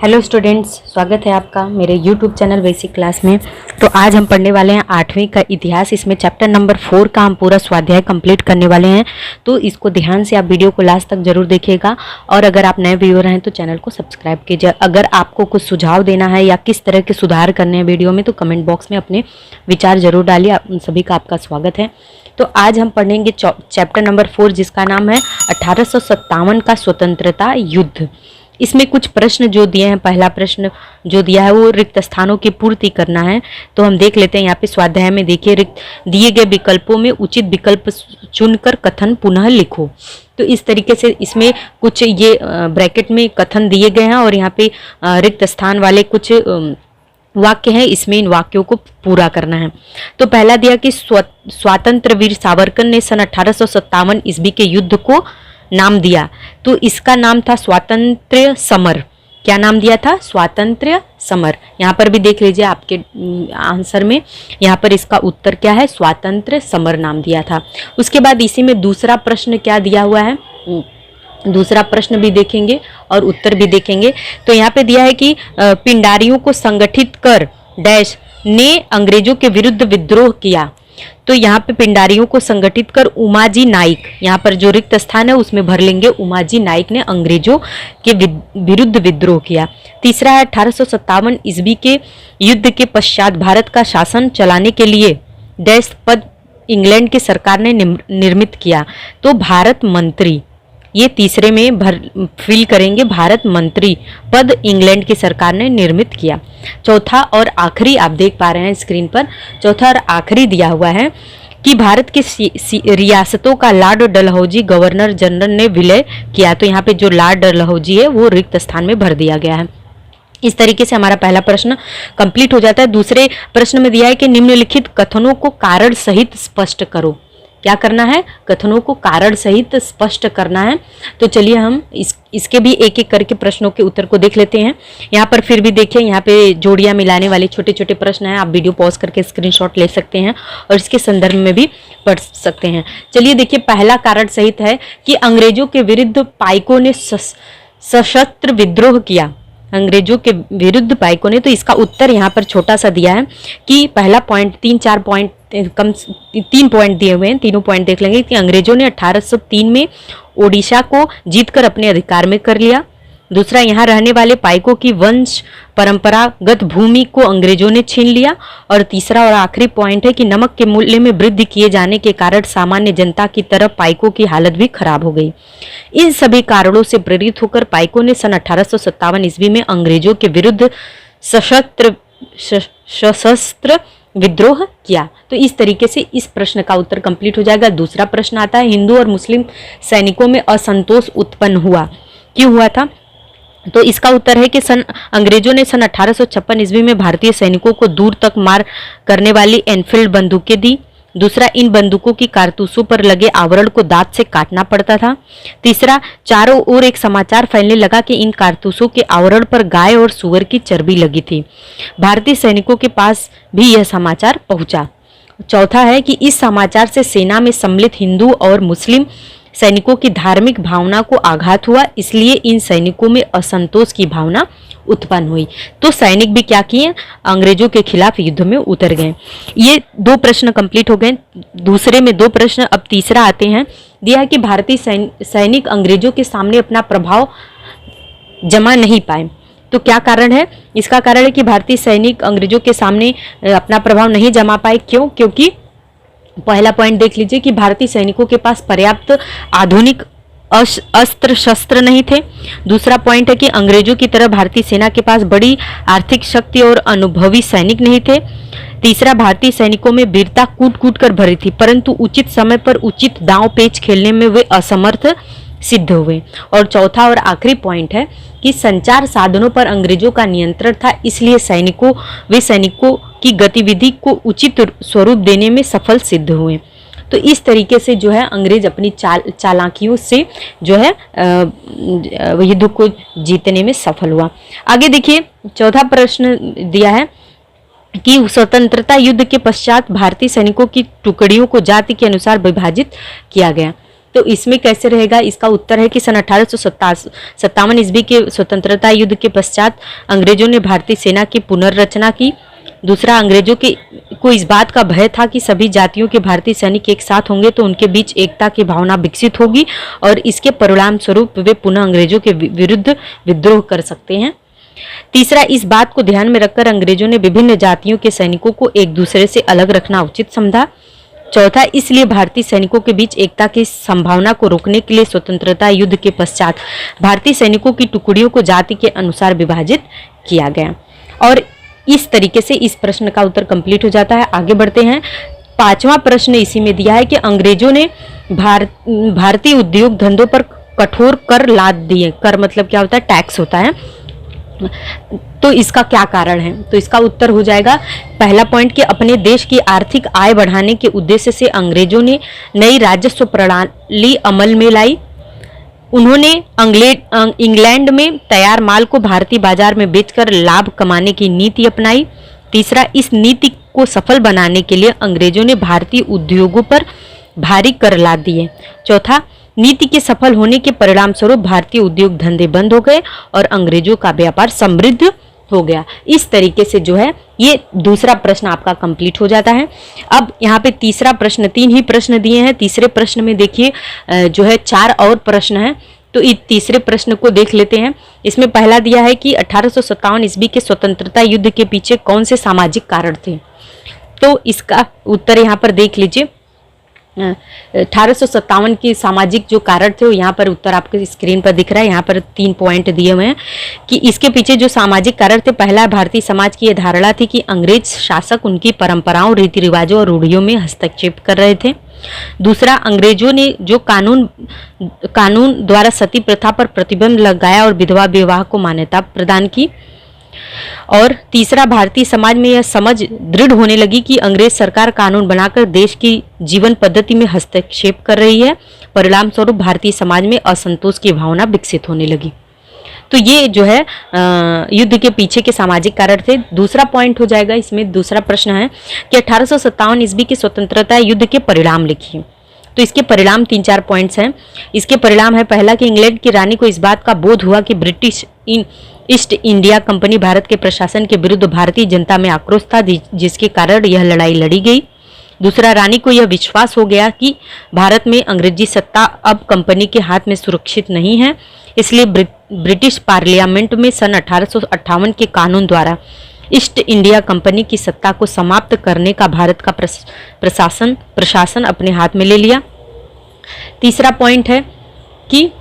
Hello students, स्वागत है आपका मेरे यूट्यूब चैनल बेसिक क्लास में। तो आज हम पढ़ने वाले हैं 8वीं का इतिहास। इसमें चैप्टर नंबर 4 का हम पूरा स्वाध्याय कंप्लीट करने वाले हैं। तो इसको ध्यान से आप वीडियो को लास्ट तक जरूर देखिएगा। और अगर आप नए व्यूअर हैं तो चैनल को सब्सक्राइब कीजिए। अगर आपको कुछ सुझाव देना है या किस तरह के सुधार करने हैं वीडियो में तो कमेंट बॉक्स में अपने विचार जरूर डालिए। आप सभी का आपका स्वागत है। तो आज हम पढ़ेंगे चैप्टर नंबर 4, जिसका नाम है 1857 का स्वतंत्रता युद्ध। इसमें कुछ प्रश्न जो दिए हैं, पहला प्रश्न जो दिया है वो रिक्त स्थानों की पूर्ति करना है। तो हम देख लेते हैं। यहाँ पे स्वाध्याय में देखिए, रिक्त दिए गए विकल्पों में उचित विकल्प चुनकर कथन पुनः लिखो। तो इस तरीके से इसमें कुछ ये ब्रैकेट में कथन दिए गए हैं और यहाँ पे रिक्त स्थान वाले कुछ वाक्य हैं। इसमें इन वाक्यों को पूरा करना है। तो पहला दिया कि स्वातंत्र वीर सावरकर ने सन 1857 ईस्वी के युद्ध को नाम दिया। तो इसका नाम था स्वातंत्र्य समर। क्या नाम दिया था? स्वातंत्र्य समर। यहाँ पर भी देख लीजिए आपके आंसर में, यहाँ पर इसका उत्तर क्या है? स्वातंत्र्य समर नाम दिया था। उसके बाद इसी में दूसरा प्रश्न क्या दिया हुआ है, दूसरा प्रश्न भी देखेंगे और उत्तर भी देखेंगे। तो यहाँ पे दिया है कि पिंडारियों को संगठित कर डैश ने अंग्रेजों के विरुद्ध विद्रोह किया। तो यहाँ पे पिंडारियों को संगठित कर उमाजी नाइक, यहाँ पर जो रिक्त स्थान है उसमें भर लेंगे। उमाजी नाइक ने अंग्रेजों के विरुद्ध विद्रोह किया। तीसरा है 1857 ईस्वी के युद्ध के पश्चात भारत का शासन चलाने के लिए डैश पद इंग्लैंड की सरकार ने निर्मित किया। तो भारत मंत्री, ये तीसरे में फिल करेंगे। भारत मंत्री पद इंग्लैंड की सरकार ने निर्मित किया। चौथा और आखिरी आप देख पा रहे हैं स्क्रीन पर, चौथा और आखिरी दिया हुआ है कि भारत की रियासतों का लॉर्ड डलहौजी गवर्नर जनरल ने विलय किया। तो यहाँ पे जो लॉर्ड डलहौजी है वो रिक्त स्थान में भर दिया गया है। इस तरीके से हमारा पहला प्रश्न कंप्लीट हो जाता है। दूसरे प्रश्न में दिया है कि निम्नलिखित कथनों को कारण सहित स्पष्ट करो। क्या करना है? कथनों को कारण सहित स्पष्ट करना है। तो चलिए हम इसके भी एक एक करके प्रश्नों के उत्तर को देख लेते हैं। यहाँ पर फिर भी देखिए, यहाँ पे जोड़ियां मिलाने वाले छोटे छोटे प्रश्न हैं। आप वीडियो पॉज करके स्क्रीनशॉट ले सकते हैं और इसके संदर्भ में भी पढ़ सकते हैं। चलिए देखिए, पहला कारण सहित है कि अंग्रेजों के विरुद्ध पाइकों ने सशस्त्र विद्रोह किया। अंग्रेजों के विरुद्ध पाइकों ने, तो इसका उत्तर यहाँ पर छोटा सा दिया है कि पहला पॉइंट, 3-4 पॉइंट, कम 3 पॉइंट दिए हुए हैं। तीनों पॉइंट देख लेंगे कि अंग्रेजों ने 1803 में ओडिशा को जीतकर अपने अधिकार में कर लिया। दूसरा, यहाँ रहने वाले पाइकों की वंश परंपरागत भूमि को अंग्रेजों ने छीन लिया। और तीसरा और आखिरी पॉइंट है कि नमक के मूल्य में वृद्धि किए जाने के कारण सामान्य जनता की तरफ पाइकों की हालत भी खराब हो गई। इन सभी कारणों से प्रेरित होकर पाइकों ने सन 1857 ईस्वी में अंग्रेजों के विरुद्ध सशस्त्र विद्रोह किया। तो इस तरीके से इस प्रश्न का उत्तर कंप्लीट हो जाएगा। दूसरा प्रश्न आता है, हिंदू और मुस्लिम सैनिकों में असंतोष उत्पन्न हुआ, क्यों हुआ था? तो इसका उत्तर है कि अंग्रेजों ने सन 1856 ईस्वी में भारतीय सैनिकों को दूर तक मार करने वाली एनफील्ड बंदूकें दी। दूसरा, इन बंदूकों की कारतूसों पर लगे आवरण को दांत से काटना पड़ता था। तीसरा, चारों ओर एक समाचार फैलने लगा कि इन कारतूसों के आवरण पर गाय और सूअर की चर्बी लगी थी। भारतीय सैनिकों के पास भी यह समाचार पहुंचा। चौथा है कि इस समाचार से सेना में सम्मिलित हिंदू और मुस्लिम सैनिकों की धार्मिक भावना को आघात हुआ, इसलिए इन सैनिकों में असंतोष की भावना उत्पन्न हुई। तो सैनिक भी क्या किए? अंग्रेजों के खिलाफ युद्ध में उतर गए। ये 2 प्रश्न कंप्लीट हो गए। दूसरे में 2 प्रश्न, अब तीसरा आते हैं। दिया है कि भारतीय सैनिक अंग्रेजों के सामने अपना प्रभाव जमा नहीं पाए। तो क्या कारण है? इसका कारण है कि भारतीय सैनिक अंग्रेजों के सामने अपना प्रभाव नहीं जमा पाए। क्यों? क्योंकि पहला पॉइंट देख लीजिए कि भारतीय सैनिकों के पास पर्याप्त आधुनिक अस्त्र शस्त्र नहीं थे। दूसरा पॉइंट है कि अंग्रेजों की तरह भारतीय सेना के पास बड़ी आर्थिक शक्ति और अनुभवी सैनिक नहीं थे। तीसरा, भारतीय सैनिकों में वीरता कूट कूट कर भरी थी, परंतु उचित समय पर उचित दांव पेच खेलने में वे असमर्थ सिद्ध हुए। और चौथा और आखिरी पॉइंट है कि संचार साधनों पर अंग्रेजों का नियंत्रण था, इसलिए वे सैनिकों की गतिविधि को उचित स्वरूप देने में सफल सिद्ध हुए। तो इस तरीके से जो है अंग्रेज अपनी चालाकियों से जो है युद्ध को जीतने में सफल हुआ। आगे देखिए, चौथा प्रश्न दिया है कि स्वतंत्रता युद्ध के पश्चात भारतीय सैनिकों की टुकड़ियों को जाति के अनुसार विभाजित किया गया। तो इसमें कैसे रहेगा, इसका उत्तर है कि सन 1857 ईस्वी के स्वतंत्रता युद्ध के पश्चात अंग्रेजों ने भारतीय सेना की पुनर्रचना की। दूसरा, अंग्रेजों को इस बात का भय था कि सभी जातियों के भारतीय सैनिक एक साथ होंगे तो उनके बीच एकता की भावना विकसित होगी और इसके परिणाम स्वरूप वे पुनः अंग्रेजों के विरुद्ध विद्रोह कर सकते हैं। तीसरा, इस बात को ध्यान में रखकर अंग्रेजों ने विभिन्न जातियों के सैनिकों को एक दूसरे से अलग रखना उचित समझा। चौथा, इसलिए भारतीय सैनिकों के बीच एकता की संभावना को रोकने के लिए स्वतंत्रता युद्ध के पश्चात भारतीय सैनिकों की टुकड़ियों को जाति के अनुसार विभाजित किया गया। और इस तरीके से इस प्रश्न का उत्तर कंप्लीट हो जाता है। आगे बढ़ते हैं। पांचवा प्रश्न इसी में दिया है कि अंग्रेजों ने भारतीय उद्योग धंधों पर कठोर कर लाद दिए। कर मतलब क्या होता है, टैक्स होता है। तो इसका क्या कारण है, तो इसका उत्तर हो जाएगा पहला पॉइंट कि अपने देश की आर्थिक आय बढ़ाने के उद्देश्य से अंग्रेजों ने नई राजस्व प्रणाली अमल में लाई। उन्होंने इंग्लैंड में तैयार माल को भारतीय बाजार में बेचकर लाभ कमाने की नीति अपनाई। तीसरा, इस नीति को सफल बनाने के लिए अंग्रेजों ने भारतीय उद्योगों पर भारी कर लाद दिए। चौथा, नीति के सफल होने के परिणाम स्वरूप भारतीय उद्योग धंधे बंद हो गए और अंग्रेजों का व्यापार समृद्ध हो गया। इस तरीके से जो है ये दूसरा प्रश्न आपका कंप्लीट हो जाता है। अब यहाँ पे तीसरा प्रश्न, 3 ही प्रश्न दिए हैं। तीसरे प्रश्न में देखिए जो है 4 और प्रश्न हैं, तो इस तीसरे प्रश्न को देख लेते हैं। इसमें पहला दिया है कि 1857 ईस्वी के स्वतंत्रता युद्ध के पीछे कौन से सामाजिक कारण थे, तो इसका उत्तर यहाँ पर देख लीजिए। 1857 के सामाजिक जो कारण थे वो यहाँ पर उत्तर आपके स्क्रीन पर दिख रहा है। यहाँ पर 3 पॉइंट दिए हुए हैं कि इसके पीछे जो सामाजिक कारण थे, पहला, भारतीय समाज की यह धारणा थी कि अंग्रेज शासक उनकी परंपराओं, रीति रिवाजों और रूढ़ियों में हस्तक्षेप कर रहे थे। दूसरा, अंग्रेजों ने जो कानून द्वारा सती प्रथा पर प्रतिबंध लगाया और विधवा विवाह को मान्यता प्रदान की। और तीसरा, भारतीय समाज में यह समझ दृढ़ होने लगी कि अंग्रेज सरकार कानून बनाकर देश की जीवन पद्धति में हस्तक्षेप कर रही है। परिणाम स्वरूप भारतीय समाज में असंतोष की भावना विकसित होने लगी। तो ये जो है युद्ध के पीछे के सामाजिक कारण थे। दूसरा पॉइंट हो जाएगा इसमें, दूसरा प्रश्न है कि 1857 ईस्वी के स्वतंत्रता युद्ध के परिणाम लिखिए। तो इसके परिणाम 3-4 पॉइंट्स हैं। इसके परिणाम है, पहला कि इंग्लैंड की रानी को इस बात का बोध हुआ कि British east India company Bharat के प्रशासन के विरुद्ध भारतीय जनता में आक्रोश था, जिसके कारण यह लड़ाई लड़ी गई। दूसरा, रानी को यह विश्वास हो गया कि भारत में अंग्रेजी सत्ता अब कंपनी के हाथ में सुरक्षित नहीं है, इसलिए ब्रिटिश पार्लियामेंट में सन 1858 के कानून द्वारा ईस्ट इंडिया कंपनी की सत्ता को समाप्त करने का भारत का प्रशासन अपने हाथ में ले लिया। तीसरा पॉइंट है कि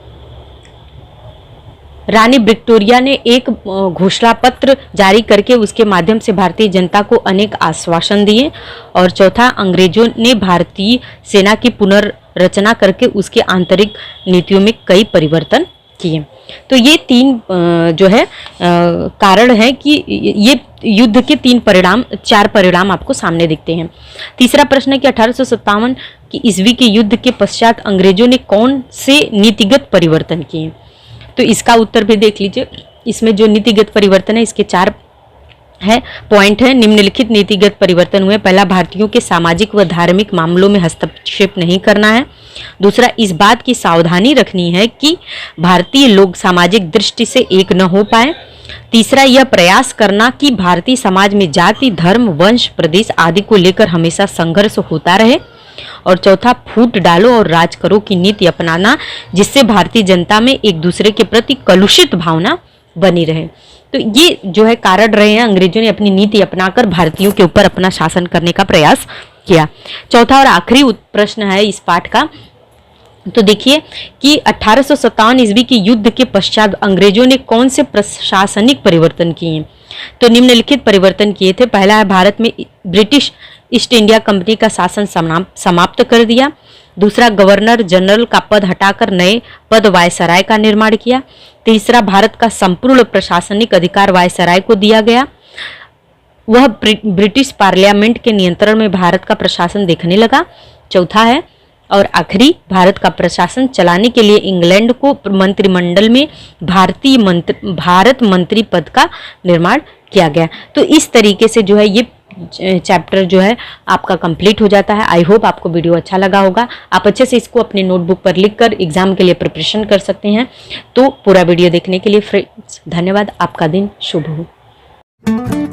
रानी विक्टोरिया ने एक घोषणा पत्र जारी करके उसके माध्यम से भारतीय जनता को अनेक आश्वासन दिए। और चौथा, अंग्रेजों ने भारतीय सेना की पुनर्रचना करके उसके आंतरिक नीतियों में कई परिवर्तन किए। तो ये 3 जो है कारण है कि ये युद्ध के 4 परिणाम आपको सामने दिखते हैं। तीसरा प्रश्न है कि 1857 की ईस्वी के युद्ध के पश्चात अंग्रेजों ने कौन से नीतिगत परिवर्तन किए, तो इसका उत्तर भी देख लीजिए। इसमें जो नीतिगत परिवर्तन है इसके 4 पॉइंट है। निम्नलिखित नीतिगत परिवर्तन हुए। पहला, भारतीयों के सामाजिक व धार्मिक मामलों में हस्तक्षेप नहीं करना है। दूसरा, इस बात की सावधानी रखनी है कि भारतीय लोग सामाजिक दृष्टि से एक न हो पाए। तीसरा, यह प्रयास करना कि भारतीय समाज में जाति, धर्म, वंश, प्रदेश आदि को लेकर हमेशा संघर्ष होता रहे। और चौथा, फूट डालो और राज करो की नीति अपनाना, जिससे भारतीय जनता में एक दूसरे के प्रति कलुषित भावना बनी रहे। तो ये जो है कारण रहे हैं, अंग्रेजों ने अपनी नीति अपनाकर भारतीयों के ऊपर अपना शासन करने का प्रयास किया। चौथा और आखिरी प्रश्न है इस पाठ का, तो देखिए कि 1857 ईस्वी के युद्ध के पश्चात अंग्रेजों ने कौन से प्रशासनिक परिवर्तन किए, तो निम्नलिखित परिवर्तन किए थे। पहला है, भारत में ब्रिटिश ईस्ट इंडिया कंपनी का शासन समाप्त कर दिया। दूसरा, गवर्नर जनरल का पद हटाकर नए पद वायसराय का निर्माण किया। तीसरा, भारत का संपूर्ण प्रशासनिक अधिकार वायसराय को दिया गया, वह ब्रिटिश पार्लियामेंट के नियंत्रण में भारत का प्रशासन देखने लगा। चौथा है और आखिरी, भारत का प्रशासन चलाने के लिए इंग्लैंड को मंत्रिमंडल में भारत मंत्री पद का निर्माण किया गया। तो इस तरीके से जो है ये चैप्टर जो है आपका कंप्लीट हो जाता है। आई होप आपको वीडियो अच्छा लगा होगा। आप अच्छे से इसको अपने नोटबुक पर लिख कर एग्जाम के लिए प्रिपरेशन कर सकते हैं। तो पूरा वीडियो देखने के लिए फ्रेंड्स धन्यवाद। आपका दिन शुभ हो।